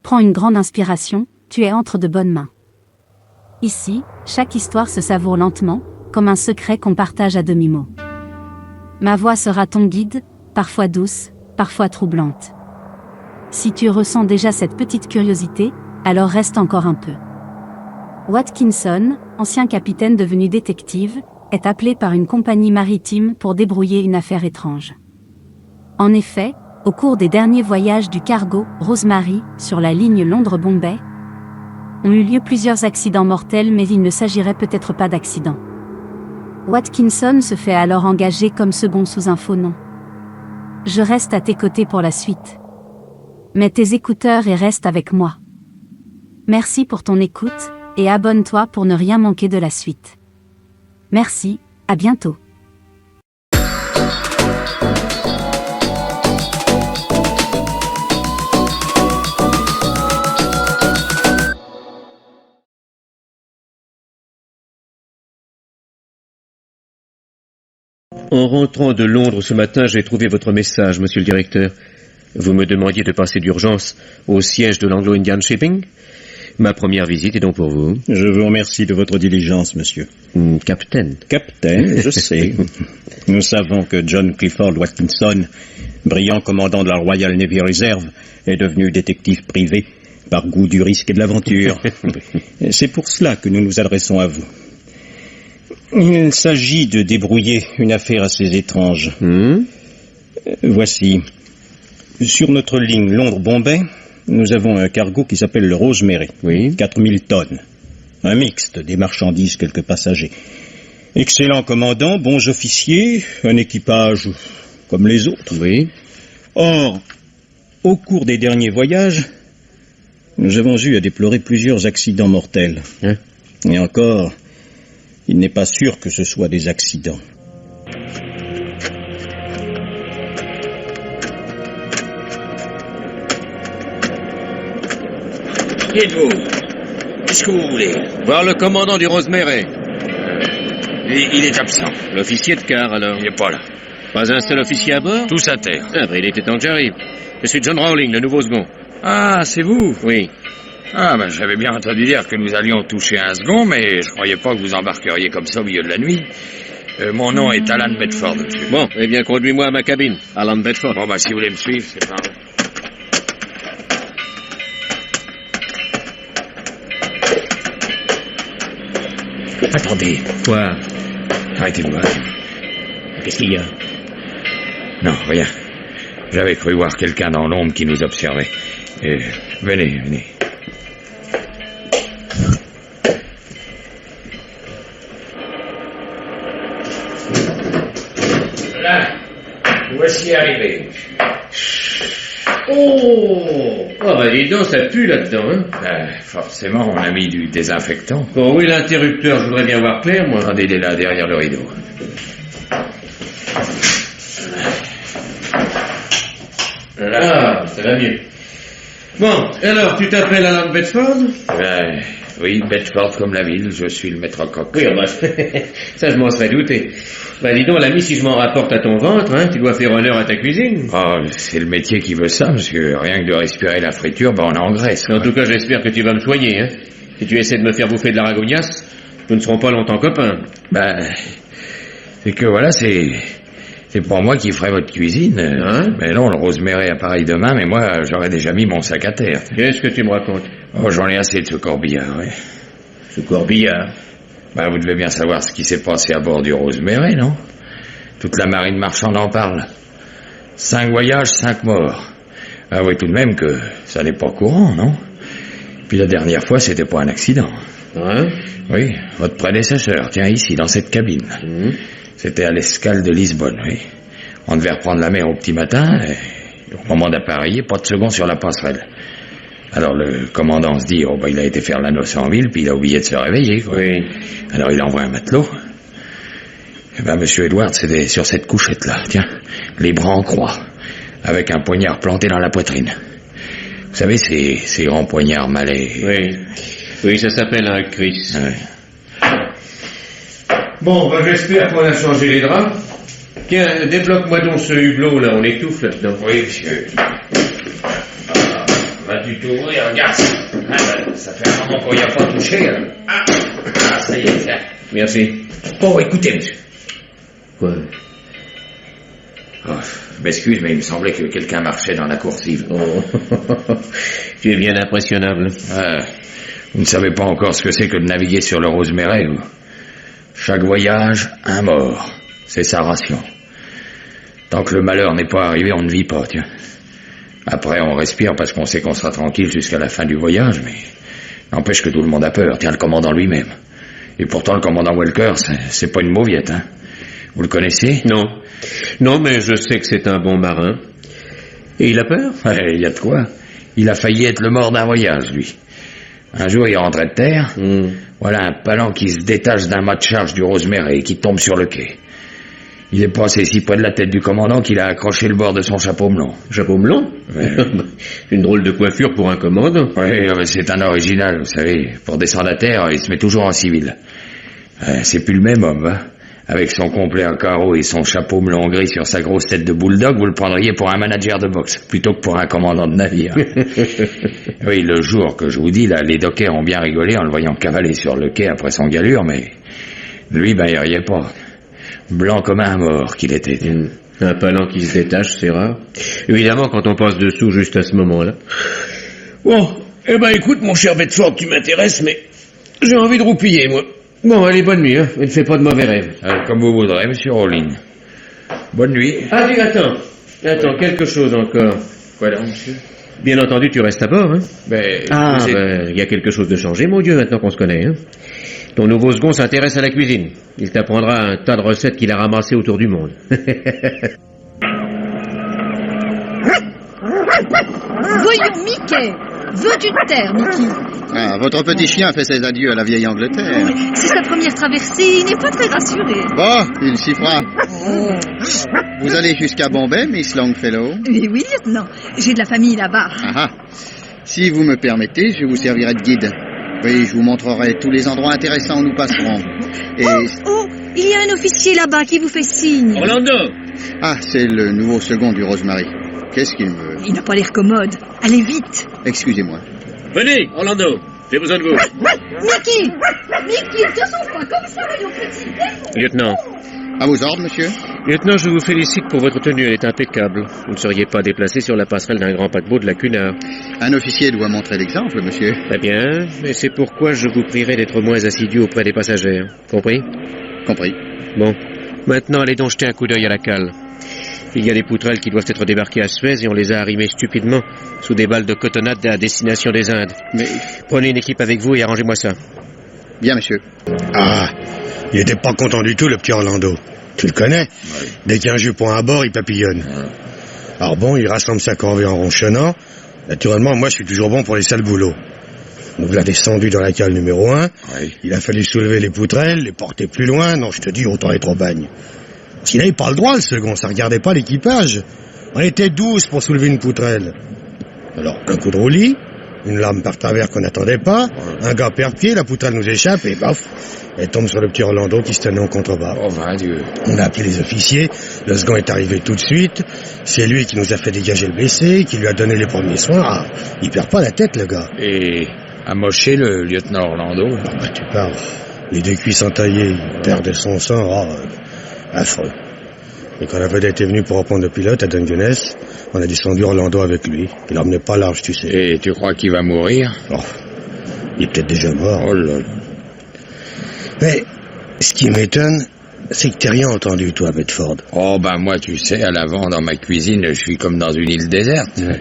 prends une grande inspiration, tu es entre de bonnes mains. Ici, chaque histoire se savoure lentement, comme un secret qu'on partage à demi-mot. Ma voix sera ton guide, parfois douce, parfois troublante. Si tu ressens déjà cette petite curiosité, alors reste encore un peu. Watkinson, ancien capitaine devenu détective, est appelé par une compagnie maritime pour débrouiller une affaire étrange. En effet, au cours des derniers voyages du cargo Rosemary sur la ligne Londres-Bombay, ont eu lieu plusieurs accidents mortels, mais il ne s'agirait peut-être pas d'accident. Watkinson se fait alors engager comme second sous un faux nom. Je reste à tes côtés pour la suite. Mets tes écouteurs et reste avec moi. Merci pour ton écoute, et abonne-toi pour ne rien manquer de la suite. Merci, à bientôt. En rentrant de Londres ce matin, j'ai trouvé votre message, monsieur le directeur. Vous me demandiez de passer d'urgence au siège de l'Anglo-Indian Shipping. Ma première visite est donc pour vous. Je vous remercie de votre diligence, monsieur. Capitaine. Capitaine, je sais. Nous savons que John Clifford Watkinson, brillant commandant de la Royal Navy Reserve, est devenu détective privé par goût du risque et de l'aventure. C'est pour cela que nous nous adressons à vous. Il s'agit de débrouiller une affaire assez étrange. Voici. Sur notre ligne Londres-Bombay, nous avons un cargo qui s'appelle le Rosemary. Oui. 4000 tonnes. Un mixte, des marchandises, quelques passagers. Excellent commandant, bons officiers, un équipage comme les autres. Oui. Or, au cours des derniers voyages, nous avons eu à déplorer plusieurs accidents mortels. Et encore, il n'est pas sûr que ce soit des accidents. Qui êtes-vous? Qu'est-ce que vous voulez? Voir le commandant du Rosemary. Il est absent. L'officier de quart, alors? Il n'est pas là. Pas un seul officier à bord? Tous à terre. Ah, ben, il était temps que j'arrive. Je suis John Rowling, le nouveau second. Ah, c'est vous? Oui. Ah, ben j'avais bien entendu dire que nous allions toucher un second, mais je croyais pas que vous embarqueriez comme ça au milieu de la nuit. Mon nom est Alan Bedford, monsieur. Bon, eh bien, conduis-moi à ma cabine. Alan Bedford. Bon, ben si vous voulez me suivre, c'est parfait. Attendez. Quoi? Arrêtez de voir. Qu'est-ce qu'il y a? Non, rien. J'avais cru voir quelqu'un dans l'ombre qui nous observait. Venez, venez. Là, voici arrivé. Oh, bah dis donc, ça pue là-dedans, hein? Forcément, on a mis du désinfectant. Bon, oui, l'interrupteur, je voudrais bien voir clair, moi. Attendez, il est là, derrière le rideau. Ah, ça va mieux. Bon, alors, tu t'appelles Alan Bedford? Oui, Bedford comme la ville, je suis le maître coq. Oui, bah, ça je m'en serais douté. Bah dis donc, l'ami, si je m'en rapporte à ton ventre, hein, tu dois faire honneur à ta cuisine. Oh, c'est le métier qui veut ça, parce que rien que de respirer la friture, on engraisse. En tout cas, j'espère que tu vas me soigner, hein. Si tu essaies de me faire bouffer de la ragognasse, nous ne serons pas longtemps copains. C'est que voilà, c'est pour moi qui ferai votre cuisine. Hein? Mais non, le Rosemary appareille demain, mais moi, j'aurais déjà mis mon sac à terre. Qu'est-ce que tu me racontes? Oh, j'en ai assez de ce corbillard, oui. Ce corbillard? Vous devez bien savoir ce qui s'est passé à bord du Rosemary, non? Toute la marine marchande en parle. 5 voyages, 5 morts. Avouez tout de même que ça n'est pas courant, non? Puis la dernière fois, c'était pas un accident. Ouais? Oui, votre prédécesseur, tiens, ici, dans cette cabine. C'était à l'escale de Lisbonne, oui. On devait reprendre la mer au petit matin, et au moment d'appareiller, pas de second sur la passerelle. Alors le commandant se dit, il a été faire la noce en ville, puis il a oublié de se réveiller, quoi. Oui. Alors il envoie un matelot. Monsieur Edward, c'était sur cette couchette-là, tiens, les bras en croix, avec un poignard planté dans la poitrine. Vous savez, ces grands poignards malais. Oui, ça s'appelle un Chris. Ouais. Bon, j'espère qu'on a changé les draps. Tiens, débloque-moi donc ce hublot, là, on étouffe là-dedans. Oui, monsieur. du tout ouvrir, regarde. Ça fait un moment qu'on n'y a pas touché. Ça y est, tiens. Merci. Oh, écoutez, monsieur. Quoi? Oh, m'excuse, mais il me semblait que quelqu'un marchait dans la coursive. Oh. Tu es bien impressionnable. Vous ne savez pas encore ce que c'est que de naviguer sur le Rosemary, vous. Chaque voyage, un mort. C'est sa ration. Tant que le malheur n'est pas arrivé, on ne vit pas, tiens. Après, on respire parce qu'on sait qu'on sera tranquille jusqu'à la fin du voyage, mais n'empêche que tout le monde a peur. Tiens, le commandant lui-même. Et pourtant, le commandant Welker, c'est pas une mauviette, hein. Vous le connaissez? Non. Non, mais je sais que c'est un bon marin. Et il a peur? Il y a de quoi. Il a failli être le mort d'un voyage, lui. Un jour, il rentrait de terre. Voilà un palan qui se détache d'un mât de charge du Rosemary et qui tombe sur le quai. Il est passé si près de la tête du commandant qu'il a accroché le bord de son chapeau melon. Chapeau melon? Ouais. Une drôle de coiffure pour un commandant. Oui, c'est un original, vous savez. Pour descendre à terre, il se met toujours en civil. C'est plus le même homme, hein. Avec son complet à carreaux et son chapeau melon gris sur sa grosse tête de bulldog, vous le prendriez pour un manager de boxe, plutôt que pour un commandant de navire. Oui, le jour que je vous dis, là, les dockers ont bien rigolé en le voyant cavaler sur le quai après son galure, mais lui, il riait pas. Blanc comme un mort qu'il était. Un palan qui se détache, c'est rare. Évidemment, quand on passe dessous juste à ce moment-là. Bon, écoute, mon cher Bedford, tu m'intéresses, mais j'ai envie de roupiller, moi. Bon, allez, bonne nuit, hein. Ne fais pas de mauvais rêves. Comme vous voudrez, monsieur Rowling. Bonne nuit. Ah, dis, attends, quelque chose encore. Quoi donc, monsieur? Bien entendu, tu restes à bord, hein. Il y a quelque chose de changé, mon Dieu, maintenant qu'on se connaît, hein. Ton nouveau second s'intéresse à la cuisine. Il t'apprendra un tas de recettes qu'il a ramassées autour du monde. Voyons, Mickey. Veux-tu te taire, Mickey? Ah, votre petit chien fait ses adieux à la vieille Angleterre. Oui, c'est sa première traversée, il n'est pas très rassuré. Bon, il s'y fera. Vous allez jusqu'à Bombay, Miss Longfellow? Oui, lieutenant. J'ai de la famille là-bas. Ah. Si vous me permettez, je vous servirai de guide. Oui, je vous montrerai tous les endroits intéressants où nous passerons. Et... Oh, il y a un officier là-bas qui vous fait signe. Orlando! Ah, c'est le nouveau second du Rosemary. Qu'est-ce qu'il me veut? Il n'a pas l'air commode. Allez vite. Excusez-moi. Venez, Orlando, j'ai besoin de vous. Mickey, ne te sauve pas comme ça, voyons, petit. Lieutenant. À vos ordres, monsieur. Lieutenant, je vous félicite pour votre tenue, elle est impeccable. Vous ne seriez pas déplacé sur la passerelle d'un grand paquebot de la Cunard. Un officier doit montrer l'exemple, monsieur. Très bien, mais c'est pourquoi je vous prierai d'être moins assidu auprès des passagers. Compris? Compris. Bon, maintenant allez donc jeter un coup d'œil à la cale. Il y a des poutrelles qui doivent être débarquées à Suez et on les a arrimées stupidement sous des balles de cotonnade à destination des Indes. Mais... Prenez une équipe avec vous et arrangez-moi ça. Bien, monsieur. Ah, il était pas content du tout, le petit Orlando. Tu le connais? Oui. Dès qu'il y a un jupon à bord, il papillonne. Alors bon, il rassemble sa corvée en ronchonnant. Naturellement, moi, je suis toujours bon pour les sales boulots. Nous l'a descendu dans la cale numéro 1. Oui. Il a fallu soulever les poutrelles, les porter plus loin. Non, je te dis, autant être au bagne. Parce qu'il n'avait pas le droit, le second. Ça regardait pas l'équipage. On était 12 pour soulever une poutrelle. Alors, un coup de roulis, une lame par travers qu'on n'attendait pas, un gars perd pied, la poutrelle nous échappe et baf, elle tombe sur le petit Orlando qui se tenait en contrebas. Oh, ben Dieu. On a appelé les officiers, le second est arrivé tout de suite, c'est lui qui nous a fait dégager le blessé, qui lui a donné les premiers soins. Ah, il perd pas la tête, le gars. Et amoché le lieutenant Orlando? Ah bah tu parles, les deux cuisses entaillées, il perd de son sang, affreux. Et quand la vedette est venue pour reprendre le pilote à Dungeness, on a descendu Orlando avec lui. Il l'emmenait pas large, tu sais. Et tu crois qu'il va mourir? Oh, il est peut-être déjà mort. Oh là là. Mais ce qui m'étonne, c'est que t'as rien entendu, toi, Bedford. Oh, ben moi, tu sais, à l'avant, dans ma cuisine, je suis comme dans une île déserte. Ouais.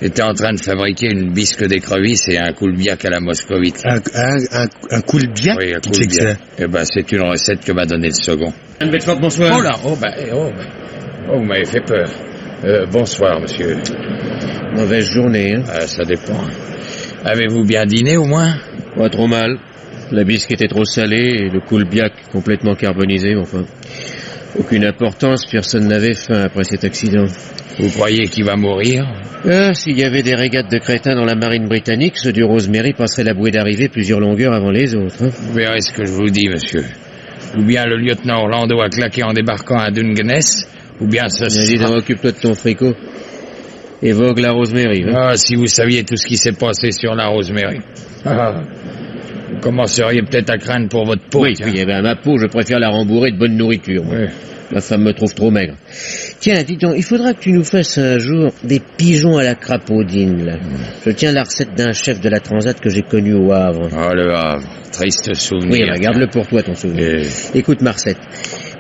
J'étais en train de fabriquer une bisque d'écrevisses et un coulbiac à la moscovite. Un coulbiac? Oui, un Qui c'est que coulbiac. Eh ben, c'est une recette que m'a donnée le second. Anne Bedford, bonsoir. Oh là, vous m'avez fait peur. Bonsoir, monsieur. Mauvaise journée, hein. Ça dépend. Avez-vous bien dîné, au moins? Pas trop mal. La bisque était trop salée et le coulbiac complètement carbonisé, enfin. Aucune importance, personne n'avait faim après cet accident. Vous croyez qu'il va mourir? S'il y avait des régates de crétins dans la marine britannique, ceux du Rosemary passeraient la bouée d'arrivée plusieurs longueurs avant les autres. Hein. Vous verrez ce que je vous dis, monsieur. Ou bien le lieutenant Orlando a claqué en débarquant à Dungeness, ou bien ce Dis donc, occupe-toi de ton fricot. Et vogue la Rosemary, hein. Ah, si vous saviez tout ce qui s'est passé sur la Rosemary. Ah, vous commenceriez peut-être à craindre pour votre peau. Oui, tiens. oui, eh ben, ma peau, je préfère la rembourrer de bonne nourriture, moi. Oui. Ma femme me trouve trop maigre. Tiens, dis donc, il faudra que tu nous fasses un jour des pigeons à la crapaudine, là. Je tiens la recette d'un chef de la Transat que j'ai connu au Havre. Oh, le Havre. Triste souvenir. Oui, regarde-le pour toi, ton souvenir. Écoute, Marcette,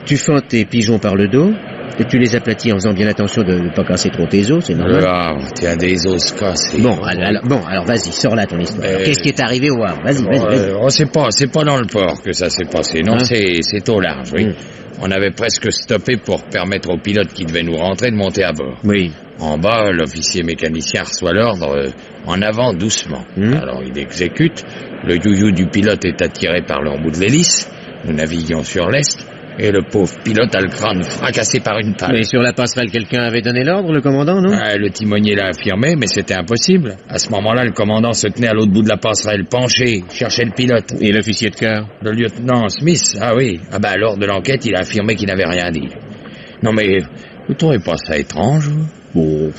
tu fends tes pigeons par le dos, et tu les aplatis en faisant bien attention de ne pas casser trop tes os, c'est Le normal. Havre, tiens, des os cassés. Bon, alors vas-y, sors là ton histoire. Alors, qu'est-ce qui est arrivé au Havre? Vas-y. Oh, c'est pas dans le port que ça s'est passé. Non, Hein? c'est au large, oui. On avait presque stoppé pour permettre au pilote qui devait nous rentrer de monter à bord. Oui. En bas, l'officier mécanicien reçoit l'ordre en avant doucement. Alors il exécute. Le you-you du pilote est attiré par le bout de l'hélice. Nous naviguons sur l'est. Et le pauvre pilote a le crâne fracassé par une pale. Mais sur la passerelle, quelqu'un avait donné l'ordre, le commandant, non? Ah, le timonier l'a affirmé, mais c'était impossible. À ce moment-là, le commandant se tenait à l'autre bout de la passerelle, penché, cherchait le pilote. Et l'officier de quart? Le lieutenant Smith, ah oui. Ah bah, lors de l'enquête, il a affirmé qu'il n'avait rien dit. Non mais, vous trouvez pas ça étrange, vous? Bon,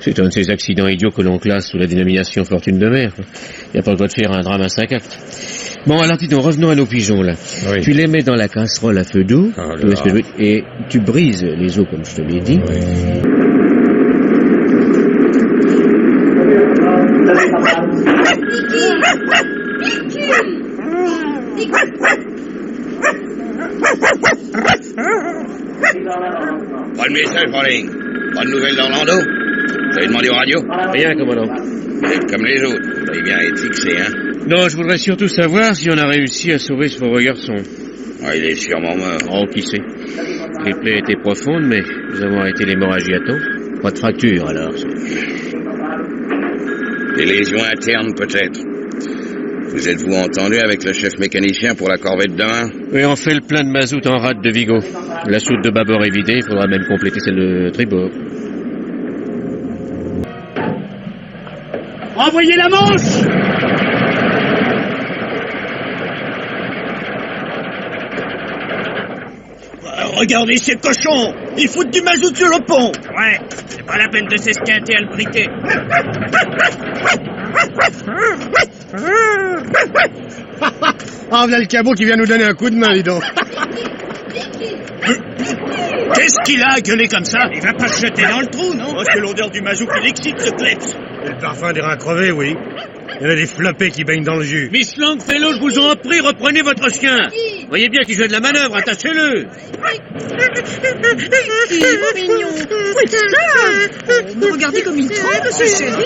c'est un de ces accidents idiots que l'on classe sous la dénomination fortune de mer. Il n'y a pas le droit de faire un drame à 5 actes. Bon, alors dis donc, revenons à nos pigeons, là. Oui. Tu les mets dans la casserole à feu doux, Oh tu vois ce que je veux dire, et tu brises les os, comme je te l'ai dit. Pas de message, Pauling. Pas de nouvelles d'Orlando. Vous avez demandé aux radios? Rien, commandant. Vous êtes comme les autres. Vous allez bien être fixé, hein? Non, je voudrais surtout savoir si on a réussi à sauver ce pauvre garçon. Ah, il est sûrement mort. Oh, qui sait. Les plaies étaient profondes, mais nous avons arrêté l'hémorragie à temps. Pas de fracture, alors. Des lésions internes, peut-être. Vous êtes-vous entendu avec le chef mécanicien pour la corvette demain? Oui, on fait le plein de mazout en rade de Vigo. La soute de bâbord est vidée, il faudra même compléter celle de tribord. Envoyez la manche! Regardez ces cochons! Ils foutent du mazout sur le pont! Ouais, c'est pas la peine de s'esquinter à le briter. Ah, voilà le cabot qui vient nous donner un coup de main, dis donc. Qu'est-ce qu'il a à gueuler comme ça? Il va pas se jeter dans le trou, non? C'est l'odeur du mazout qui l'excite, ce kleps. C'est le parfum des reins crevés, oui. Il y en a des floppés qui baignent dans le jus. Miss Longfellow, je vous en prie, reprenez votre chien. Voyez bien qu'il fait de la manœuvre, attachez-le. Il est mignon. Regardez comme il tremble, ce chéri.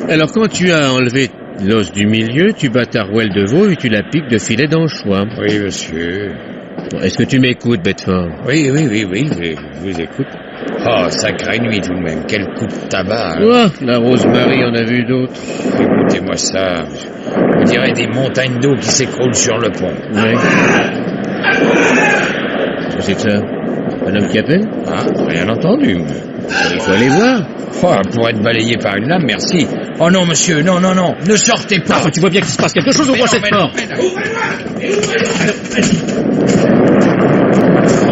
Alors, quand tu as enlevé l'os du milieu, tu bats ta rouelle de veau et tu la piques de filet d'anchois. Oui, monsieur. Bon, est-ce que tu m'écoutes, Bedford? Oui, je vous écoute. Oh, sacrée nuit tout de même. Quel coup de tabac. Hein. Oh, la Rosemary en a vu d'autres. Écoutez-moi ça. On dirait des montagnes d'eau qui s'écroulent sur le pont. Oui. Qu'est-ce que c'est que ça? Un homme qui appelle? Ah, rien entendu. Il faut aller voir. Oh, pour être balayé par une lame, merci. Oh non, monsieur, non, ne sortez pas. Tu vois bien qu'il se passe quelque chose, ouvre cette porte.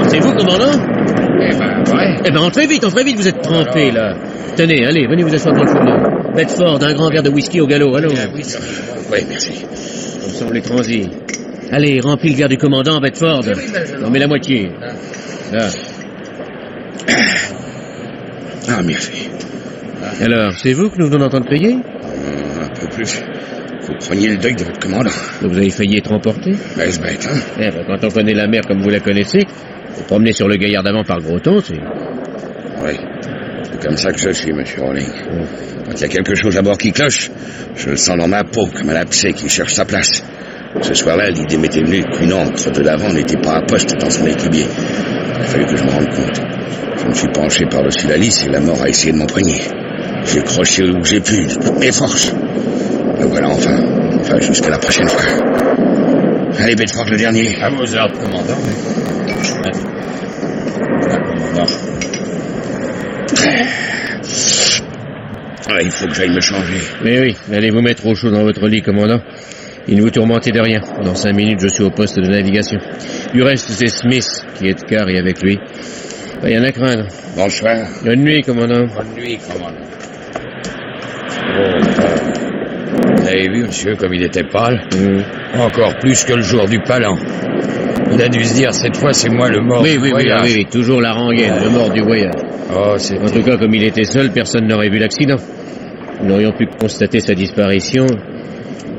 C'est vous, commandant? Eh ben, ouais. Eh ben, entrez vite, vous êtes trempé, là. Tenez, allez, venez vous asseoir dans le fourneau. Bedford, un grand verre de whisky au galop, allô? Oui, merci. On semble les transis. Allez, remplis le verre du commandant, Bedford. On met la moitié. Là. Ah, merci. Alors, c'est vous que nous venons d'entendre crier? Un peu plus. Vous preniez le deuil de votre commandant. Vous avez failli être emporté? Ben, c'est bête, hein? Eh ben, quand on connaît la mer comme vous la connaissez, vous promenez sur le gaillard d'avant par gros ton, c'est... Oui. C'est comme ça que je suis, monsieur Rowling. Quand il y a quelque chose à bord qui cloche, je le sens dans ma peau, comme un abcès qui cherche sa place. Ce soir-là, l'idée m'était venue qu'une ancre de l'avant n'était pas à poste dans son équipier. Il a fallu que je me rende compte. Je me suis penché par-dessus la lisse et la mort a essayé de m'empoigner. J'ai croché où j'ai pu, de toutes mes forces. Me voilà enfin jusqu'à la prochaine fois. Allez, Bedford, le dernier. À vos ordres, commandant. Commandant. Ah, il faut que j'aille me changer. Mais oui, allez vous mettre au chaud dans votre lit, commandant. Il ne vous tourmentez de rien. Dans 5 minutes, je suis au poste de navigation. Du reste, c'est Smith qui est de quart et avec lui. Rien à craindre. Bonsoir. Bonne nuit, commandant. Bonne nuit, commandant. Vous avez vu, monsieur, comme il était pâle? Encore plus que le jour du palan. Il a dû se dire, cette fois, c'est moi le mort du voyage. Oui, toujours la rengaine, le mort du voyage. Oh, c'est... En tout cas, comme il était seul, personne n'aurait vu l'accident. Nous n'aurions pu constater sa disparition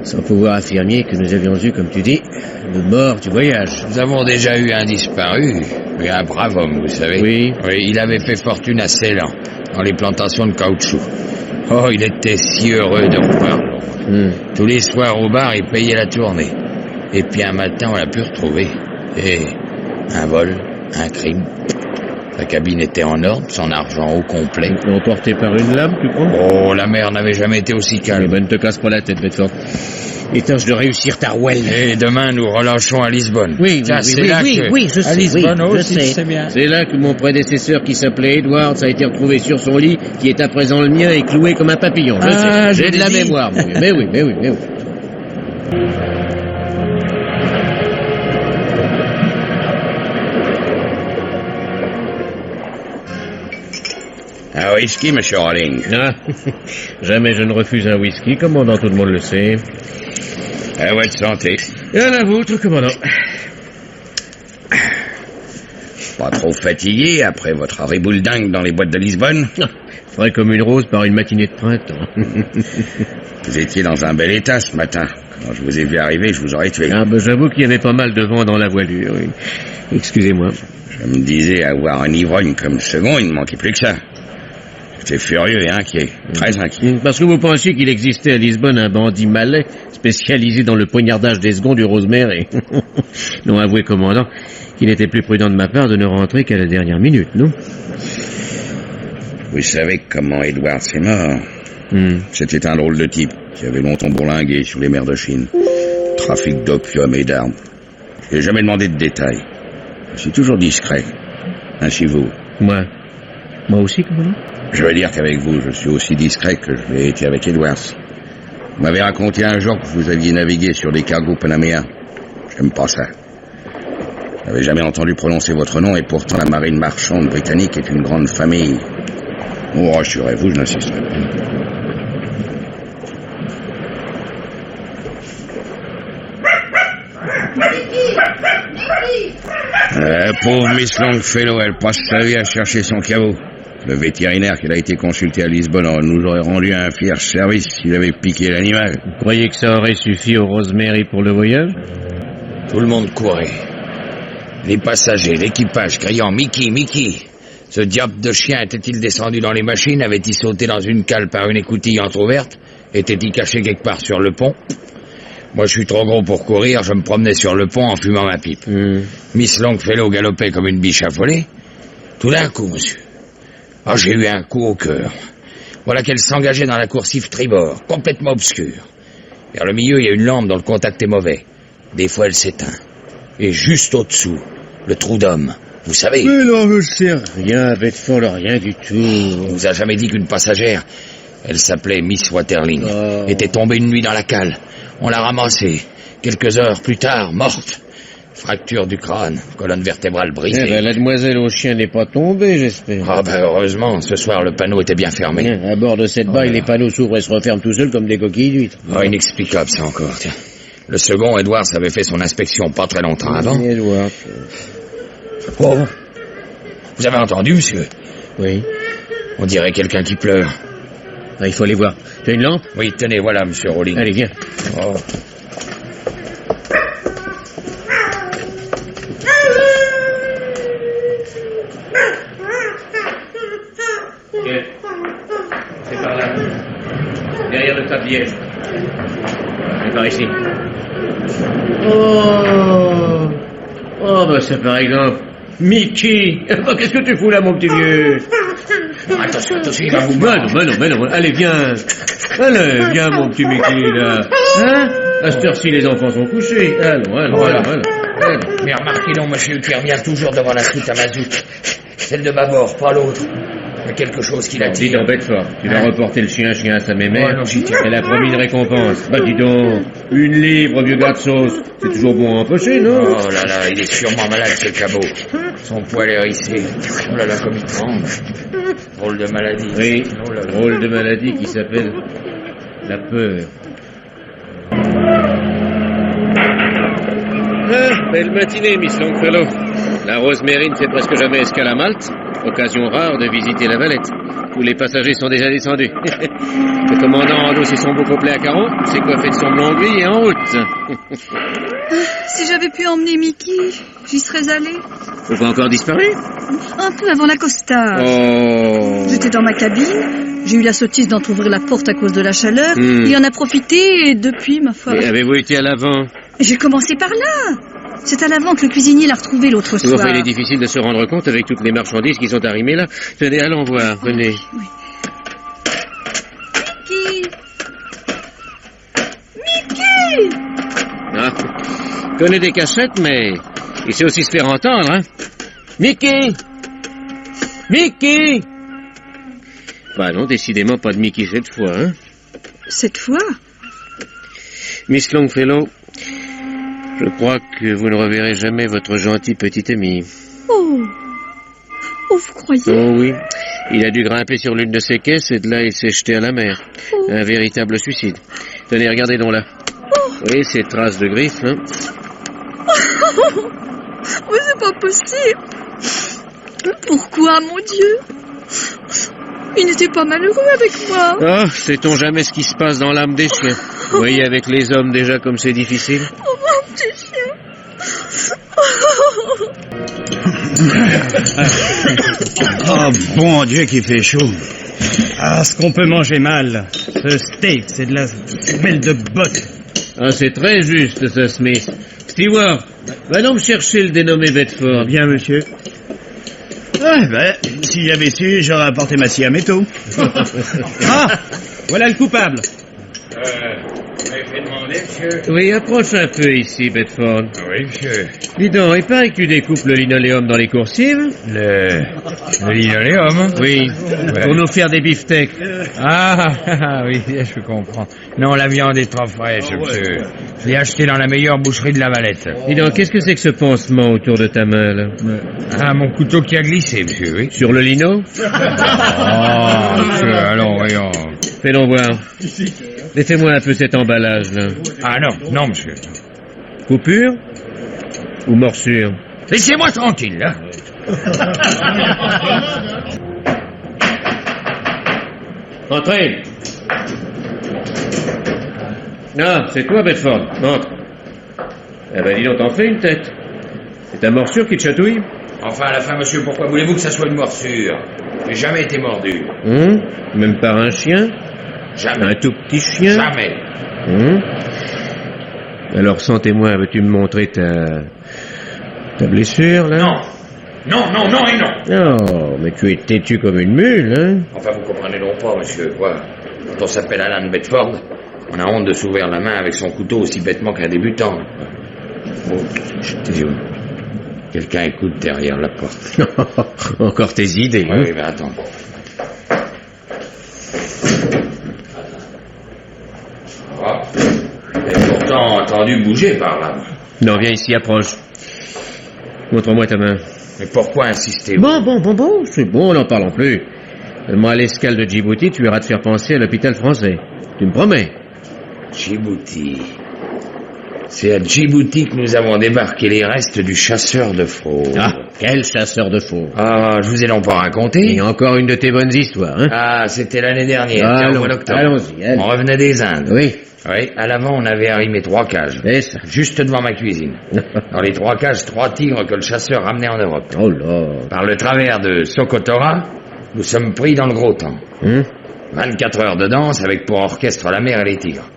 sans pouvoir affirmer que nous avions eu, comme tu dis, le mort du voyage. Nous avons déjà eu un disparu, mais un brave homme, vous savez. Oui. Il avait fait fortune à Ceylan, dans les plantations de caoutchouc. Oh, il était si heureux de revoir Londres. Tous les soirs au bar, il payait la tournée. Et puis un matin, on l'a pu retrouver. Et un vol, un crime. Sa cabine était en ordre, son argent au complet. Emporté par une lame, tu crois? Oh, la mer n'avait jamais été aussi calme. Eh ben, ne te casse pas la tête, Bedford. Et tâche de réussir ta rouelle. Et demain, nous relâchons à Lisbonne. Oui, tiens, oui, c'est oui, là oui, que... oui, je à sais, Lisbonne oui, aussi, je sais. c'est bien. C'est là que mon prédécesseur qui s'appelait Edwards a été retrouvé sur son lit, qui est à présent le mien et cloué comme un papillon. Je sais. J'ai de la mémoire, mon vieux. Mais oui. Un whisky, monsieur Rawlings? Ah, jamais je ne refuse un whisky, commandant, tout le monde le sait. À votre santé. Et à la vôtre, commandant. Pas trop fatigué après votre arrêt-boule-dingue dans les boîtes de Lisbonne? Frais comme une rose par une matinée de printemps. Vous étiez dans un bel état ce matin. Quand je vous ai vu arriver, je vous aurais tué. Ah, ben j'avoue qu'il y avait pas mal de vent dans la voilure, oui. Excusez-moi. Je me disais, avoir un ivrogne comme second, il ne manquait plus que ça. J'étais furieux et inquiet, très inquiet. Parce que vous pensiez qu'il existait à Lisbonne un bandit malais spécialisé dans le poignardage des seconds du Rosemary. Non, avouez, commandant, qu'il était plus prudent de ma part de ne rentrer qu'à la dernière minute, non? Vous savez comment Edwards est mort? C'était un drôle de type qui avait longtemps bourlingué sur les mers de Chine. Trafic d'opium et d'armes. Je n'ai jamais demandé de détails. Je suis toujours discret. Ainsi vous. Moi aussi, commandant? Je veux dire qu'avec vous, je suis aussi discret que je l'ai été avec Edwards. Vous m'avez raconté un jour que vous aviez navigué sur des cargos panaméens. J'aime pas ça. Je n'avais jamais entendu prononcer votre nom et pourtant la marine marchande britannique est une grande famille. Oh, rassurez-vous, je n'insisterai pas. Pauvre Miss Longfellow, elle passe sa vie à chercher son caveau. Le vétérinaire qui a été consulté à Lisbonne nous aurait rendu un fier service s'il avait piqué l'animal. Vous croyez que ça aurait suffi au Rosemary pour le voyage? Tout le monde courait. Les passagers, l'équipage criant « Mickey, Mickey !» Ce diable de chien était-il descendu dans les machines? Avait-il sauté dans une cale par une écoutille entrouverte? Était-il caché quelque part sur le pont? Moi, je suis trop gros pour courir, je me promenais sur le pont en fumant ma pipe. Miss Longfellow galopait comme une biche affolée. Tout d'un coup, monsieur. Ah, j'ai eu un coup au cœur. Voilà qu'elle s'engageait dans la coursive tribord, complètement obscure. Vers le milieu, il y a une lampe dont le contact est mauvais. Des fois, elle s'éteint. Et juste au-dessous, le trou d'homme. Vous savez... Mais non, je sais rien, Bedford, rien du tout. On vous a jamais dit qu'une passagère, elle s'appelait Miss Waterling, était tombée une nuit dans la cale. On l'a ramassée. Quelques heures plus tard, morte. Fracture du crâne, colonne vertébrale brisée. Eh ben, la demoiselle au chien n'est pas tombée, j'espère. Ah ben heureusement, ce soir le panneau était bien fermé. À bord de cette baille, les panneaux s'ouvrent et se referment tout seuls comme des coquilles d'huîtres. Ah, inexplicable ça encore, tiens. Le second, Edwards, avait fait son inspection pas très longtemps avant. Edwards. Oh, vous avez entendu, monsieur? Oui. On dirait quelqu'un qui pleure. Ah, il faut aller voir. Tu as une lampe? Oui, tenez, voilà, monsieur Rawlings. Allez, viens. Oh. C'est par là. Derrière le tablier. C'est par ici. Oh, bah c'est par exemple Mickey. Qu'est-ce que tu fous là, mon petit vieux? Attention, il va vous mordre. Mais non. Allez, viens. Allez, viens, mon petit Mickey, là. Hein? À cette heure-ci, les enfants sont couchés. Allons. Mais remarquez donc, monsieur, qui revient toujours devant la soute à mazout. Celle de bâbord, pas l'autre. Il y a quelque chose qui Dis l'attire. donc, Bedford, tu vas reporter le chien à sa mémère. Ouais, non, j'y tiens. Elle a promis une récompense. Bah dis donc, 1 livre, vieux gars de sauce. C'est toujours bon à empocher, non? Oh là là, il est sûrement malade ce cabot. Son poil est hérissé. Oh là là, comme il tremble. Drôle de maladie. Oui, Oh là là. drôle de maladie qui s'appelle la peur. Ah, belle matinée, Miss Longfellow. La Rosemary ne fait presque jamais escale à Malte. Occasion rare de visiter la Valette. Tous les passagers sont déjà descendus. Le commandant endosse son beau complet à carreaux, s'est coiffé de son blond gris et en route. Si j'avais pu emmener Mickey, j'y serais allée. Pourquoi encore disparu? Un peu avant l'accostage. Oh. J'étais dans ma cabine, j'ai eu la sottise d'entrouvrir la porte à cause de la chaleur, il en a profité et depuis, ma foi... Mais avez-vous été à l'avant? J'ai commencé par là. C'est à l'avant que le cuisinier l'a retrouvé l'autre soir. Enfin, il est difficile de se rendre compte avec toutes les marchandises qui sont arrimées là. Tenez, allons voir, venez. Oui. Mickey! Ah, connaît des cachettes, mais il sait aussi se faire entendre, hein. Mickey! Mickey! Bah non, décidément pas de Mickey cette fois, hein. Cette fois? Miss Longfellow, je crois que vous ne reverrez jamais votre gentil petit ami. Oh, vous croyez? Oh oui, il a dû grimper sur l'une de ses caisses et de là il s'est jeté à la mer. Un véritable suicide. Tenez, regardez donc là. Oui, ces traces de griffes, hein. Mais c'est pas possible. Pourquoi, mon Dieu? Il n'était pas malheureux avec moi. Oh, sait-on jamais ce qui se passe dans l'âme des chiens. Vous voyez avec les hommes déjà comme c'est difficile. Oh, mon petit chien. Oh, bon Dieu qu'il fait chaud. Ah, ce qu'on peut manger mal. Ce steak, c'est de la semelle de botte. Ah, c'est très juste, ça, Smith. Stewart, va donc chercher le dénommé Bedford. Bien, monsieur. Ah, ben, si j'avais su, j'aurais apporté ma scie à métaux. Ah, voilà le coupable. Vous m'avez fait demander, monsieur? Oui, approche un peu ici, Bedford. Oui, monsieur. Dis donc, il paraît que tu découpes le linoléum dans les coursives. Le linoléum? Oui, pour nous faire des beefsteaks. Oui, je comprends. Non, la viande est trop fraîche, monsieur. Je l'ai acheté dans la meilleure boucherie de la Valette. Dis donc, qu'est-ce que c'est que ce pansement autour de ta main, là? Mon couteau qui a glissé, monsieur, oui. Sur le lino? Monsieur, allons, voyons. Fais donc voir. Laissez-moi un peu cet emballage, là. Non, monsieur. Coupure? Ou morsure? Laissez-moi tranquille, là. Entrez! Ah, c'est toi, Bedford. Entre. Eh ben, dis donc, t'en fais une tête. C'est ta morsure qui te chatouille? Enfin, à la fin, monsieur, pourquoi voulez-vous que ça soit une morsure? J'ai jamais été mordu. Même par un chien? Jamais. Un tout petit chien? Jamais. Alors, sentez-moi, veux-tu me montrer ta blessure, là? Non. Non, et non. Non, mais tu es têtu comme une mule, hein? Enfin, vous comprenez non pas, monsieur, quoi. Quand on s'appelle Alan Bedford, on a honte de s'ouvrir la main avec son couteau aussi bêtement qu'un débutant. Bon, je te dis, quelqu'un écoute derrière la porte. Encore tes idées, hein? Oui, mais attends. J'ai pourtant entendu bouger par là. Non, viens ici, approche. Montre-moi ta main. Mais pourquoi insister? Bon, c'est bon, on n'en parlons plus. Moi, à l'escale de Djibouti, tu iras te faire penser à l'hôpital français. Tu me promets? Djibouti. C'est à Djibouti que nous avons débarqué les restes du chasseur de fauves. Ah, quel chasseur de fauves! Ah, je vous ai donc pas raconté? Et encore une de tes bonnes histoires, hein? Ah, c'était l'année dernière, au mois d'octobre. Allons-y. On revenait des Indes. Oui. Oui, à l'avant, on avait arrimé 3 cages. Et ça? Juste devant ma cuisine. Dans les 3 cages, 3 tigres que le chasseur ramenait en Europe. Oh là! Par le travers de Socotora, nous sommes pris dans le gros temps. 24 heures de danse avec pour orchestre la mer et les tigres.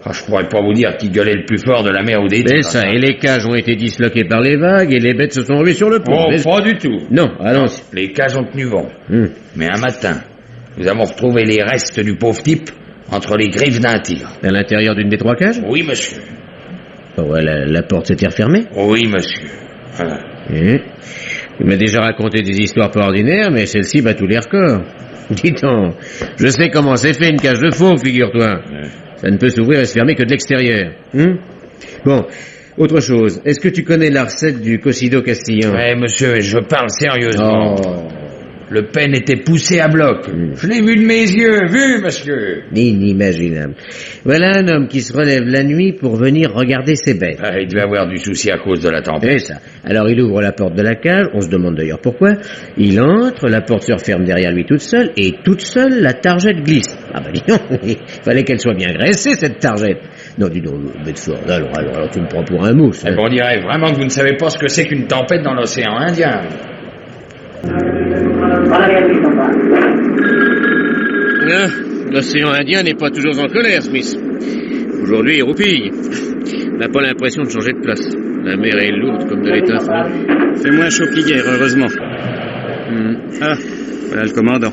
Oh, je pourrais pas vous dire qui gueulait le plus fort de la mer ou des tigres. Mais ça, et les cages ont été disloquées par les vagues et les bêtes se sont ruées sur le pont. Oh, pas du tout. Non, allons-y. Les cages ont tenu bon. Mais un matin, nous avons retrouvé les restes du pauvre type entre les griffes d'un tigre. À l'intérieur d'une des 3 cages? Oui, monsieur. Oh, ouais, la porte s'était refermée? Oui, monsieur. Voilà. Il m'a déjà raconté des histoires pas ordinaires, mais celle-ci bat tous les records. Dis donc, je sais comment c'est fait une cage de fauve, figure-toi. Ça ne peut s'ouvrir et se fermer que de l'extérieur. Bon, autre chose. Est-ce que tu connais la recette du cocido castillan? Ouais, monsieur, je parle sérieusement. Oh. Le penne était poussé à bloc. Je l'ai vu de mes yeux, vu, monsieur. Inimaginable. Voilà un homme qui se relève la nuit pour venir regarder ses bêtes. Ah, il devait avoir du souci à cause de la tempête. C'est ça. Alors il ouvre la porte de la cage, on se demande d'ailleurs pourquoi. Il entre, la porte se referme derrière lui toute seule, et toute seule, la targette glisse. Ah bah dis donc, il fallait qu'elle soit bien graissée, cette targette. Non, dis donc, Bedford, alors tu me prends pour un mousse. On dirait vraiment que vous ne savez pas ce que c'est qu'une tempête dans l'océan Indien. L'océan Indien n'est pas toujours en colère, Smith. Aujourd'hui, il roupille. On n'a pas l'impression de changer de place. La mer est lourde comme de l'étain fondu. Fait moins chaud qu'hier, heureusement. Ah, voilà le commandant.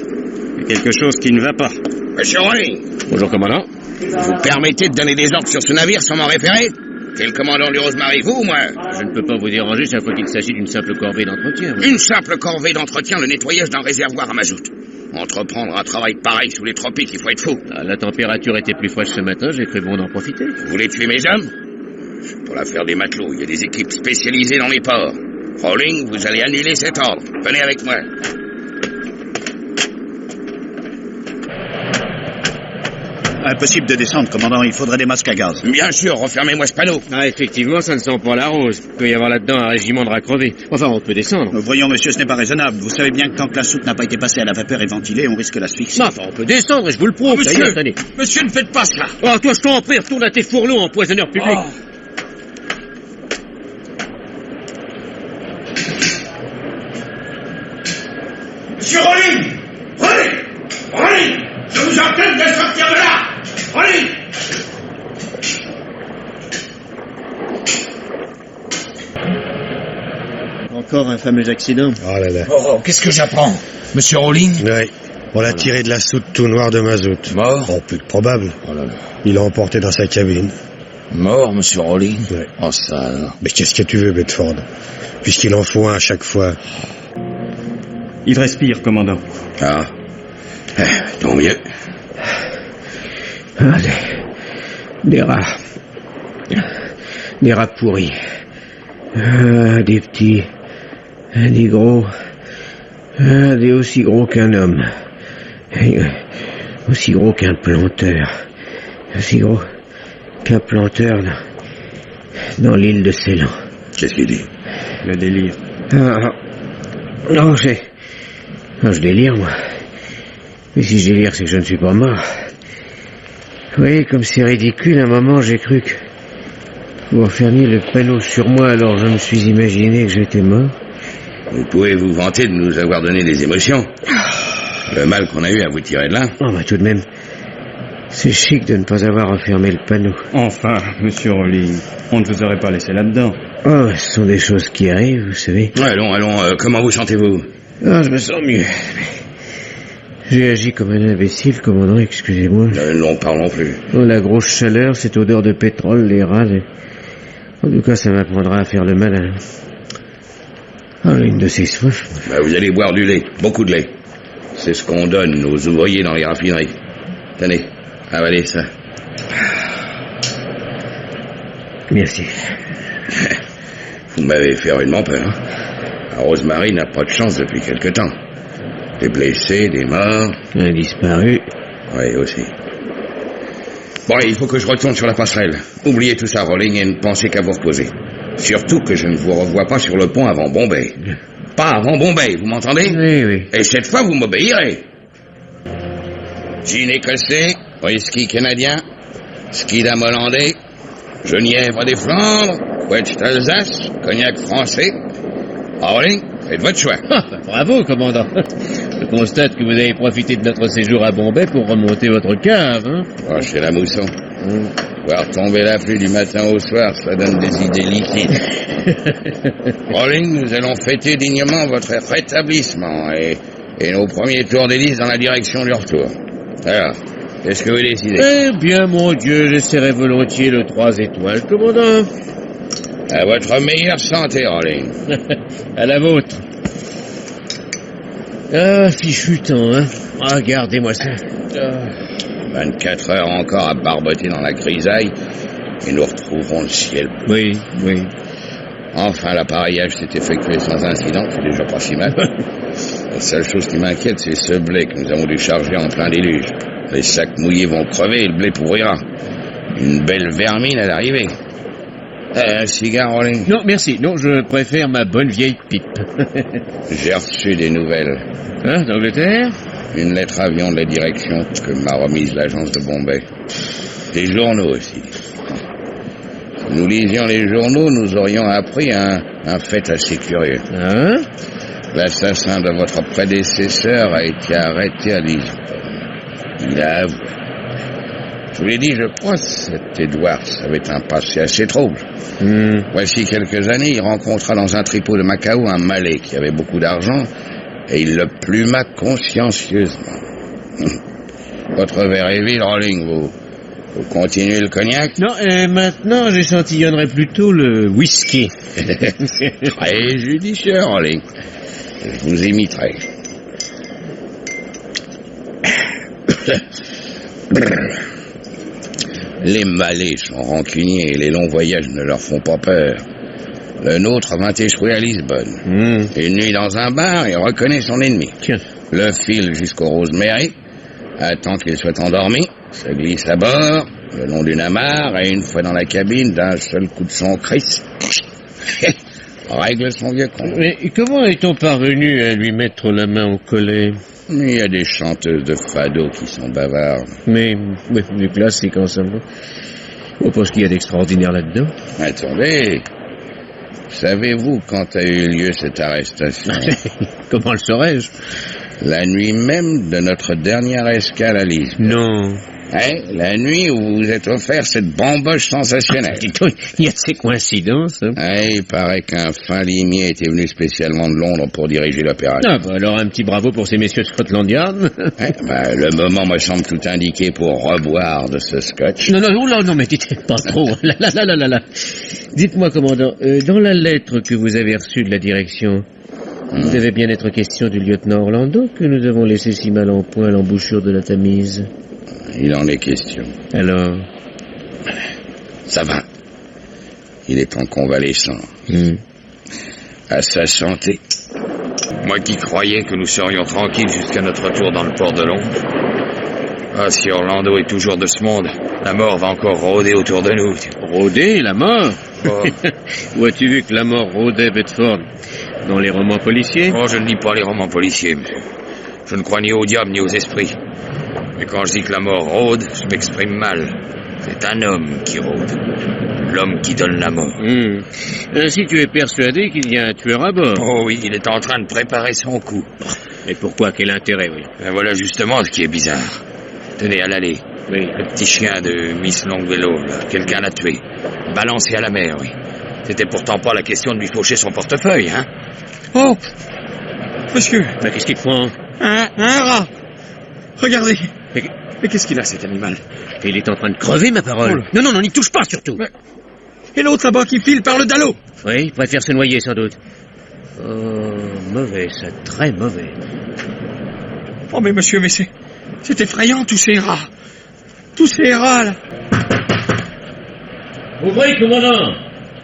Il y a quelque chose qui ne va pas. Monsieur Rowling, Bonjour, commandant. vous permettez de donner des ordres sur ce navire sans m'en référer? Quel commandant du Rosemary, vous ou moi? Je ne peux pas vous déranger chaque fois qu'il s'agit d'une simple corvée d'entretien. Une simple corvée d'entretien, le nettoyage d'un réservoir à mazout. Entreprendre un travail pareil sous les tropiques, il faut être fou. Ah, la température était plus fraîche ce matin, j'ai cru bon d'en profiter. Vous voulez tuer mes hommes? Pour l'affaire des matelots, il y a des équipes spécialisées dans les ports. Rowling, vous allez annuler cet ordre. Venez avec moi. Impossible de descendre, commandant. Il faudrait des masques à gaz. Bien sûr, refermez-moi ce panneau. Ah, effectivement, ça ne sent pas la rose. Il peut y avoir là-dedans un régiment de racrevés. Enfin, on peut descendre. Voyons, monsieur, ce n'est pas raisonnable. Vous savez bien que tant que la soute n'a pas été passée à la vapeur et ventilée, on risque l'asphyxie. Non, enfin, on peut descendre et je vous le prouve. Monsieur, D'ailleurs, tenez. monsieur, ne faites pas cela. Oh, toi, je t'en prie, retourne à tes fourlons, empoisonneur public. Monsieur Rowling! Rowling! Rowling! Je vous ordonne de sortir de là! Rowling! Encore un fameux accident. Oh là là. Oh, qu'est-ce que j'apprends? Monsieur Rowling? Ouais. On l'a tiré de la soute tout noire de mazout. Mort? Oh, plus que probable. Oh là là. Il l'a emporté dans sa cabine. Mort, monsieur Rowling? Ouais. Oh, ça alors. Mais qu'est-ce que tu veux, Bedford? Puisqu'il en faut un à chaque fois. Il respire, commandant. Ah. Tant mieux. Ah, des rats. Des rats pourris. Ah, des petits. Des gros. Ah, des aussi gros qu'un homme. Aussi gros qu'un planteur. Aussi gros qu'un planteur dans l'île de Ceylan. Qu'est-ce qu'il dit? Le délire. Ah, non, je délire, moi. Mais si je délire, c'est que je ne suis pas mort. Vous voyez, comme c'est ridicule, à un moment, j'ai cru que vous refermiez le panneau sur moi, alors je me suis imaginé que j'étais mort. Vous pouvez vous vanter de nous avoir donné des émotions. Le mal qu'on a eu à vous tirer de là. Oh, bah tout de même, c'est chic de ne pas avoir refermé le panneau. Enfin, monsieur Rowling, on ne vous aurait pas laissé là-dedans. Oh, ce sont des choses qui arrivent, vous savez. Allons, comment vous sentez-vous? Ah, je me sens mieux. J'ai agi comme un imbécile, commandant, excusez-moi. N'en parlons plus. Oh, la grosse chaleur, cette odeur de pétrole, les rats... En tout cas, ça m'apprendra à faire le malin. Oh, une de ces soifs. Bah, vous allez boire du lait, beaucoup de lait. C'est ce qu'on donne aux ouvriers dans les raffineries. Tenez, avalez ça. Merci. Vous m'avez fait rudement peur. La Rosemary n'a pas de chance depuis quelque temps. Des blessés, des morts. Un disparu. Oui, aussi. Bon, il faut que je retourne sur la passerelle. Oubliez tout ça, Rowling, et ne pensez qu'à vous reposer. Surtout que je ne vous revois pas sur le pont avant Bombay. Pas avant Bombay, vous m'entendez? Oui, oui. Et cette fois, vous m'obéirez. Gin écossais, whisky canadien, skidam hollandais, genièvre des Flandres, Quetch d'Alsace, cognac français. Rowling, faites votre choix. Bravo, commandant. Je constate que vous avez profité de notre séjour à Bombay pour remonter votre cave, hein? Oh, chez la mousson. Voir tomber la pluie du matin au soir, ça donne des idées liquides. Rowling, nous allons fêter dignement votre rétablissement et nos premiers tours d'hélice dans la direction du retour. Alors, qu'est-ce que vous décidez? Eh bien, mon Dieu, j'essaierai volontiers le 3 étoiles, commandant. À votre meilleure santé, Rowling. À la vôtre. Ah, fichu temps, hein. Regardez-moi ça. 24 heures encore à barboter dans la grisaille et nous retrouverons le ciel bleu. Oui, oui. Enfin, l'appareillage s'est effectué sans incident, c'est déjà pas si mal. La seule chose qui m'inquiète, c'est ce blé que nous avons dû charger en plein déluge. Les sacs mouillés vont crever et le blé pourrira. Une belle vermine à l'arrivée. Un cigare, Rolling? Non, merci. Non, je préfère ma bonne vieille pipe. J'ai reçu des nouvelles. Hein, d'Angleterre? Une lettre avion de la direction que m'a remise l'agence de Bombay. Des journaux aussi. Si nous lisions les journaux, nous aurions appris un fait assez curieux. Hein? L'assassin de votre prédécesseur a été arrêté à Lisbonne. Il a avoué. Je vous l'ai dit, je crois, cet Edwards avait un passé assez trouble. Voici quelques années, il rencontra dans un tripot de Macao un Malais qui avait beaucoup d'argent et il le pluma consciencieusement. Votre verre est vide, Rolling, vous continuez le cognac? Non, maintenant j'échantillonnerai plutôt le whisky. Très judicieux, Rolling. Je vous imiterai. Les Malais sont rancuniers et les longs voyages ne leur font pas peur. Le nôtre vint échouer à Lisbonne. Une nuit dans un bar, il reconnaît son ennemi. Tiens. Le file jusqu'au Rosemary, attend qu'il soit endormi, se glisse à bord, le long d'une amarre, et une fois dans la cabine, d'un seul coup de son Chris, règle son vieux con. Mais comment est-on parvenu à lui mettre la main au collet? Il y a des chanteuses de fado qui sont bavardes. Mais du classique ensemble. Je pense qu'il y a d'extraordinaire là-dedans. Attendez, savez-vous quand a eu lieu cette arrestation? Comment le saurais-je? La nuit même de notre dernière escale à Lisbonne. Non. Hein? La nuit où vous vous êtes offert cette bamboche sensationnelle. Il y a ces coïncidences. Hein? Il paraît qu'un fin limier était venu spécialement de Londres pour diriger l'opération. Ah, bah alors un petit bravo pour ces messieurs de Scotland Yard. Le moment me semble tout indiqué pour reboire de ce scotch. Non, mais dites pas trop. Là. Dites-moi, commandant, dans la lettre que vous avez reçue de la direction, vous devez bien être question du lieutenant Orlando que nous avons laissé si mal en point à l'embouchure de la Tamise. Il en est question. Alors? Ça va. Il est en convalescence. À sa santé. Moi qui croyais que nous serions tranquilles jusqu'à notre retour dans le port de Londres. Ah, si Orlando est toujours de ce monde, la mort va encore rôder autour de nous. Rôder, la mort? Oh. Où as-tu vu que la mort rôdait, Bedford? Dans les romans policiers? Oh, je ne lis pas les romans policiers, monsieur. Je ne crois ni au diable ni aux esprits. Mais quand je dis que la mort rôde, je m'exprime mal. C'est un homme qui rôde. L'homme qui donne la mort. Ainsi tu es persuadé qu'il y a un tueur à bord? Oh oui, il est en train de préparer son coup. Mais pourquoi? Quel intérêt, oui? Ben voilà justement ce qui est bizarre. Tenez, à l'allée. Oui. Le petit chien de Miss Longfellow, là, quelqu'un l'a tué. Balancé à la mer, oui. C'était pourtant pas la question de lui faucher son portefeuille, hein? Oh! Monsieur! Mais qu'est-ce qu'il prend? Un rat! Regardez! Mais qu'est-ce qu'il a, cet animal? Il est en train de crever, ma parole. Oh non, n'y touche pas, surtout. Mais... Et l'autre là-bas qui file par le dallo? Oui, il préfère se noyer, sans doute. Oh, mauvais, ça, très mauvais. Oh, mais monsieur, mais c'est effrayant, tous ces rats. Tous ces rats, là. Ouvrez, commandant.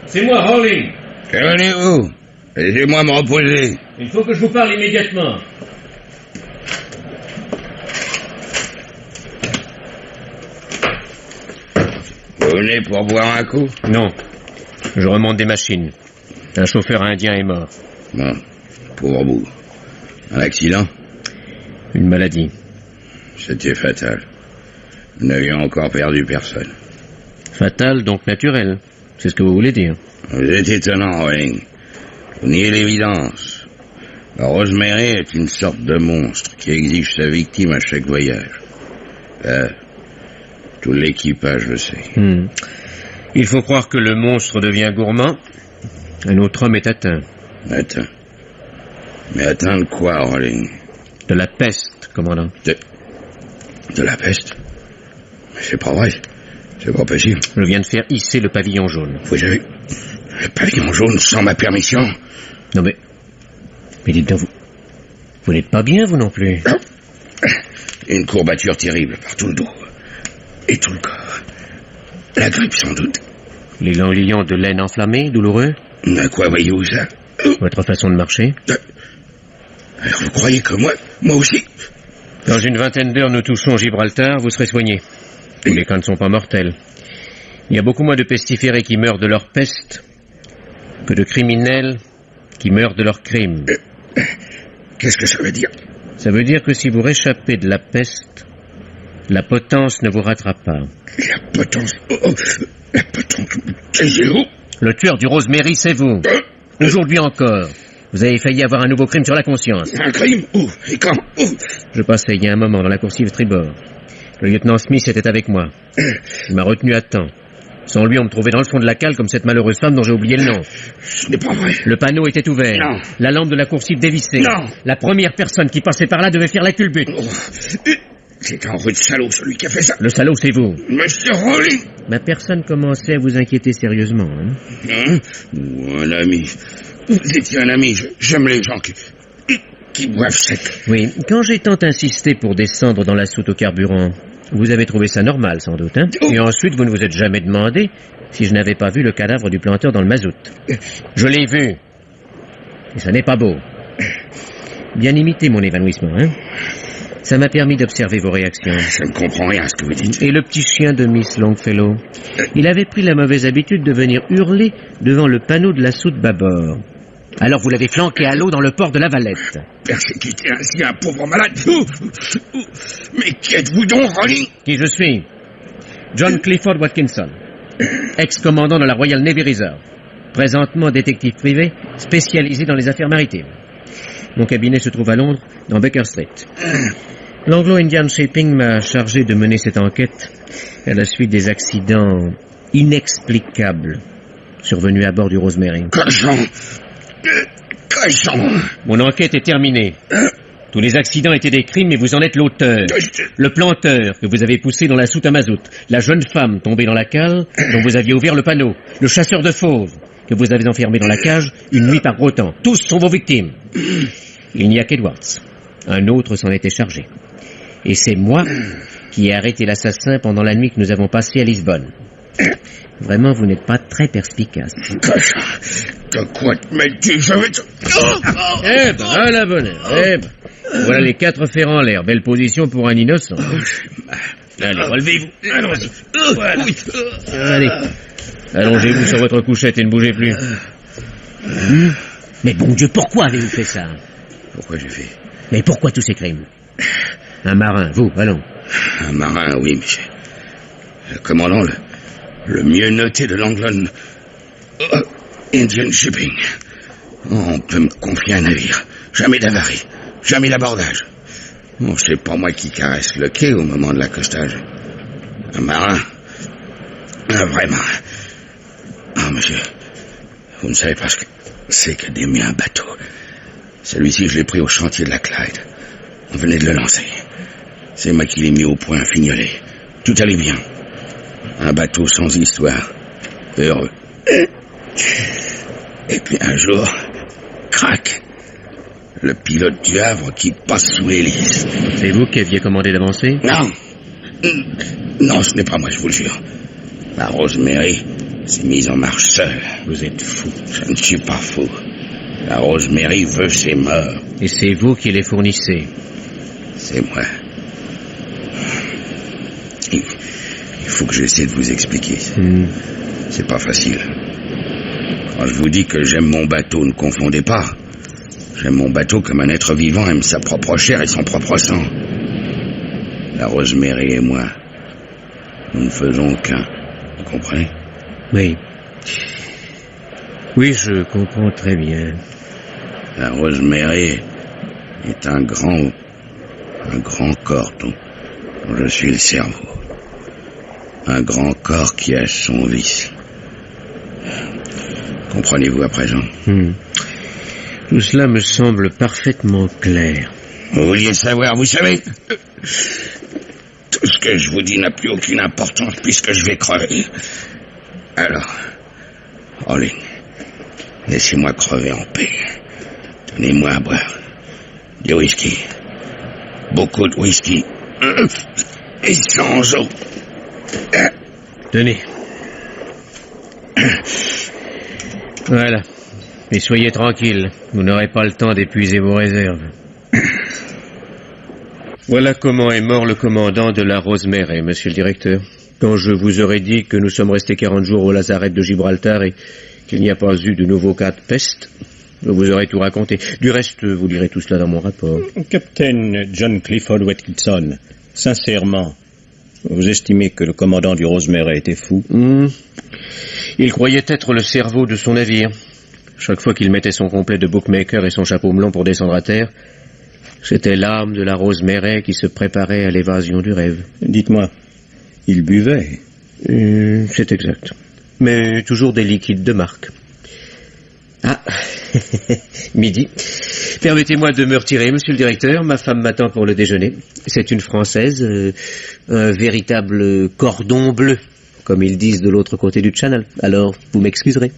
C'est moi, Howling. Que venez-vous? Laissez-moi me reposer. Il faut que je vous parle immédiatement. Vous venez pour boire un coup? Non. Je remonte des machines. Un chauffeur indien est mort. Bon, pour vous. Un accident? Une maladie. C'était fatal. Nous n'avions encore perdu personne. Fatal, donc naturel. C'est ce que vous voulez dire. Vous êtes étonnant, Rolling. Vous niez l'évidence. La Rosemary est une sorte de monstre qui exige sa victime à chaque voyage. Tout l'équipage le sait. Il faut croire que le monstre devient gourmand. Un autre homme est atteint. Atteint? Mais atteint de quoi, Rolling? De la peste, commandant. De la peste? Mais c'est pas vrai. C'est pas possible. Je viens de faire hisser le pavillon jaune. Vous avez... Le pavillon jaune sans ma permission? Non mais dites-donc, Vous n'êtes pas bien, vous non plus? Une courbature terrible par tout le dos. Et tout le corps. La grippe, sans doute. Les ganglions de laine enflammés, douloureux? À quoi voyez-vous ça? Votre façon de marcher? Alors vous croyez que moi aussi? Dans une vingtaine d'heures, nous touchons Gibraltar, vous serez soigné. Tous les cas ne sont pas mortels. Il y a beaucoup moins de pestiférés qui meurent de leur peste que de criminels qui meurent de leurs crimes. Qu'est-ce que ça veut dire? Ça veut dire que si vous réchappez de la peste, la potence ne vous rattrape pas. La potence... la potence... C'est où? Le tueur du Rosemary, c'est vous. Aujourd'hui encore, vous avez failli avoir un nouveau crime sur la conscience. Un crime? Où? Et quand? Où? Je passais il y a un moment dans la coursive tribord. Le lieutenant Smith était avec moi. Il m'a retenu à temps. Sans lui, on me trouvait dans le fond de la cale comme cette malheureuse femme dont j'ai oublié le nom. Ce n'est pas vrai. Le panneau était ouvert. Non. La lampe de la coursive dévissée. Non. La première personne qui passait par là devait faire la culbute. C'est un rude salaud, celui qui a fait ça. Le salaud, c'est vous. Monsieur Rowling. Ma personne commençait à vous inquiéter sérieusement. Ou un ami. Vous étiez un ami. J'aime les gens qui boivent sec. Oui, quand j'ai tant insisté pour descendre dans la soute au carburant, vous avez trouvé ça normal, sans doute, hein? Et ensuite, vous ne vous êtes jamais demandé si je n'avais pas vu le cadavre du planteur dans le mazout. Je l'ai vu. Et ça n'est pas beau. Bien imité, mon évanouissement, hein? Ça m'a permis d'observer vos réactions. Je ne comprends rien à ce que vous dites. Et le petit chien de Miss Longfellow? Il avait pris la mauvaise habitude de venir hurler devant le panneau de la soute bâbord. Alors vous l'avez flanqué à l'eau dans le port de la Valette. Persécuter ainsi un pauvre malade. Mais qui êtes-vous donc, Rowling? Qui je suis? John Clifford Watkinson, ex-commandant de la Royal Navy Reserve, présentement détective privé spécialisé dans les affaires maritimes. Mon cabinet se trouve à Londres, dans Baker Street. L'Anglo-Indian Shipping m'a chargé de mener cette enquête à la suite des accidents inexplicables survenus à bord du Rosemary. Mon enquête est terminée. Tous les accidents étaient des crimes et vous en êtes l'auteur. Le planteur que vous avez poussé dans la soute à mazout, la jeune femme tombée dans la cale dont vous aviez ouvert le panneau, le chasseur de fauves que vous avez enfermé dans la cage une nuit par gros temps. Tous sont vos victimes. Il n'y a qu'Edwards. Un autre s'en était chargé. Et c'est moi qui ai arrêté l'assassin pendant la nuit que nous avons passée à Lisbonne. Vraiment, vous n'êtes pas très perspicace. De quoi te mêles-tu? Je vais te... Eh ben, à la bonne heure. Eh ben, voilà les 4 fers en l'air. Belle position pour un innocent. Allez, relevez-vous. Allons-y. Voilà. Allez. Allongez-vous sur votre couchette et ne bougez plus. Mais bon Dieu, pourquoi avez-vous fait ça? Pourquoi j'ai fait? Mais pourquoi tous ces crimes? Un marin, vous, allons. Un marin, oui, monsieur. Le commandant, le mieux noté de l'Anglo Indian Shipping. On peut me confier un navire. Jamais d'avarie. Jamais d'abordage. Bon, c'est pas moi qui caresse le quai au moment de l'accostage. Un marin. Un vrai marin. Ah, monsieur, vous ne savez pas ce que c'est que d'aimer un bateau. Celui-ci, je l'ai pris au chantier de la Clyde. On venait de le lancer. C'est moi qui l'ai mis au point fignolé. Tout allait bien. Un bateau sans histoire. Heureux. Et puis un jour, crac, le pilote du Havre qui passe sous l'hélice. C'est vous qui aviez commandé d'avancer? Non. Non, ce n'est pas moi, je vous le jure. La Rosemary s'est mise en marche seule. Vous êtes fou. Je ne suis pas fou. La Rosemary veut ses morts. Et c'est vous qui les fournissez? C'est moi. Il faut que j'essaie de vous expliquer. C'est pas facile. Quand je vous dis que j'aime mon bateau, ne confondez pas. J'aime mon bateau comme un être vivant aime sa propre chair et son propre sang. La Rosemary et moi, nous ne faisons qu'un. Vous comprenez? Oui. Oui, je comprends très bien. La Rosemary est un grand corps dont je suis le cerveau. Un grand corps qui a son vice. Comprenez-vous à présent? Tout cela me semble parfaitement clair. Vous vouliez savoir, vous savez? Tout ce que je vous dis n'a plus aucune importance puisque je vais crever. Alors, Rowling, laissez-moi crever en paix. Donnez-moi à boire. Du whisky. Beaucoup de whisky. Et sans eau. Tenez. Voilà. Et soyez tranquille, vous n'aurez pas le temps d'épuiser vos réserves. Voilà comment est mort le commandant de la Rosemary, monsieur le directeur. Quand je vous aurais dit que nous sommes restés 40 jours au lazaret de Gibraltar et qu'il n'y a pas eu de nouveau cas de peste, je vous aurais tout raconté. Du reste, vous lirez tout cela dans mon rapport. Capitaine John Clifford Watkinson, sincèrement, vous estimez que le commandant du Rosemary était fou? Il croyait être le cerveau de son navire. Chaque fois qu'il mettait son complet de bookmaker et son chapeau melon pour descendre à terre, c'était l'âme de la Rosemary qui se préparait à l'évasion du rêve. Dites-moi, il buvait? C'est exact. Mais toujours des liquides de marque. Ah, midi. Permettez-moi de me retirer, monsieur le directeur. Ma femme m'attend pour le déjeuner. C'est une Française, un véritable cordon bleu, comme ils disent de l'autre côté du Channel. Alors, vous m'excuserez.